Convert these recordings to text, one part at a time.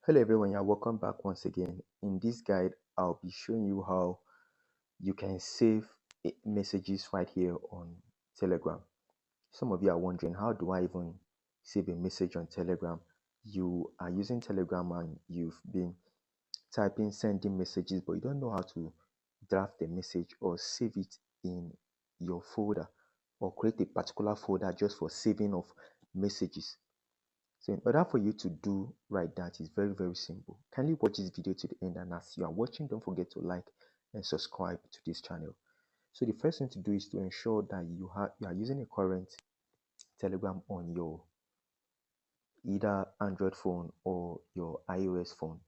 Hello everyone, welcome back once again. In this guide, I'll be showing you how you can save messages right here on Telegram. Some of you are wondering, how do I even save a message on Telegram? You are using Telegram and you've been sending messages, but you don't know how to draft a message or save it in your folder or create a particular folder just for saving of messages. So in order for you to do right that is very simple. Kindly watch this video to the end, and as you are watching, don't forget to like and subscribe to this channel. So the first thing to do is to ensure that you are using a current Telegram on your either Android phone or your iOS phone.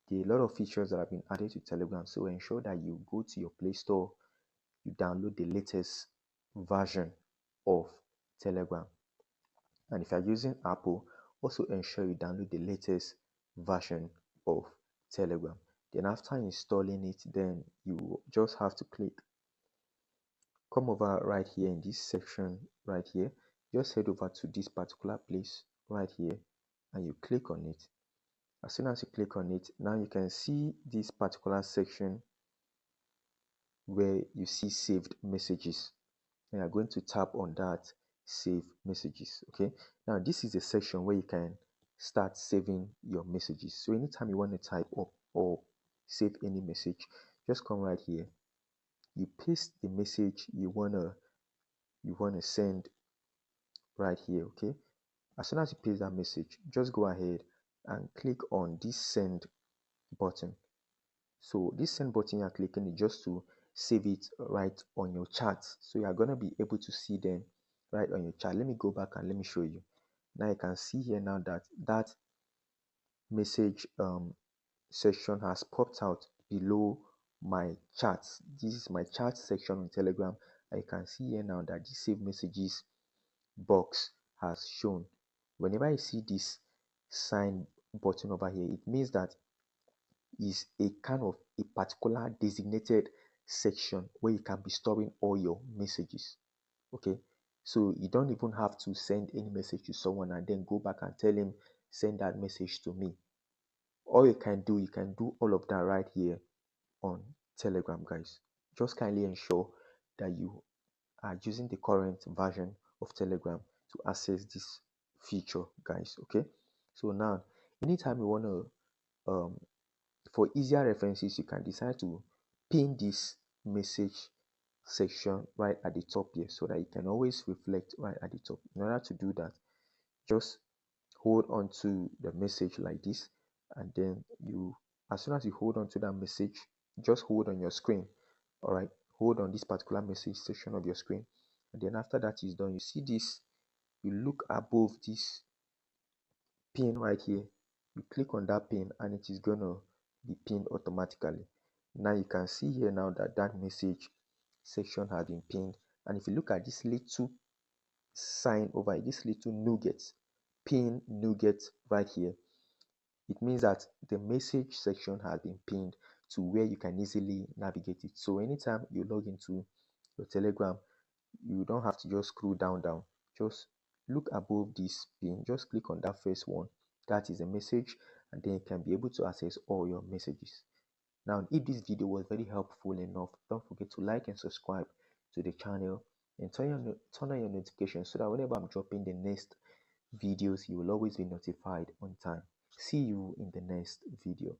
There are a lot of features that have been added to Telegram, so ensure that you go to your Play Store, you download the latest version of Telegram. And if you're using Apple, also ensure you download the latest version of Telegram. Then after installing it, then you just have to come over right here in this section right here. Just head over to this particular place right here and you click on it. As soon as you click on it, now you can see this particular section where you see saved messages. And you're going to tap on that save messages. Okay, now this is a section where you can start saving your messages. So anytime you want to type up or save any message, just come right here, you paste the message you wanna send right here. Okay, as soon as you paste that message, just go ahead and click on this send button. So this send button you're clicking is just to save it right on your charts. So you are going to be able to see them right on your chart. Let me go back and let me show you. Now you can see here now that that message section has popped out below my charts. This is my chart section on Telegram. I can see here now that this save messages box has shown. Whenever I see this sign button over here, it means that is a kind of a particular designated section where you can be storing all your messages. Okay, so you don't even have to send any message to someone and then go back and tell him send that message to me. All you can do all of that right here on Telegram, guys. Just kindly ensure that you are using the current version of Telegram to access this feature, guys. Okay, so now anytime you want to for easier references, you can decide to pin this message section right at the top here so that it can always reflect right at the top. In order to do that, just hold on to the message like this, and then as soon as you hold on to that message, just hold on your screen. All right, hold on this particular message section of your screen, and then after that is done, you see this, you look above this pin right here, you click on that pin and it is gonna be pinned automatically. Now you can see here now that that message section has been pinned, and if you look at this little sign over here, this little nugget, pin nugget right here, it means that the message section has been pinned to where you can easily navigate it. So anytime you log into your Telegram, you don't have to just scroll down. Just look above this pin, just click on that first one, that is a message, and then you can be able to access all your messages. Now if this video was very helpful enough, don't forget to like and subscribe to the channel and turn on your notifications so that whenever I'm dropping the next videos, you will always be notified on time. See you in the next video.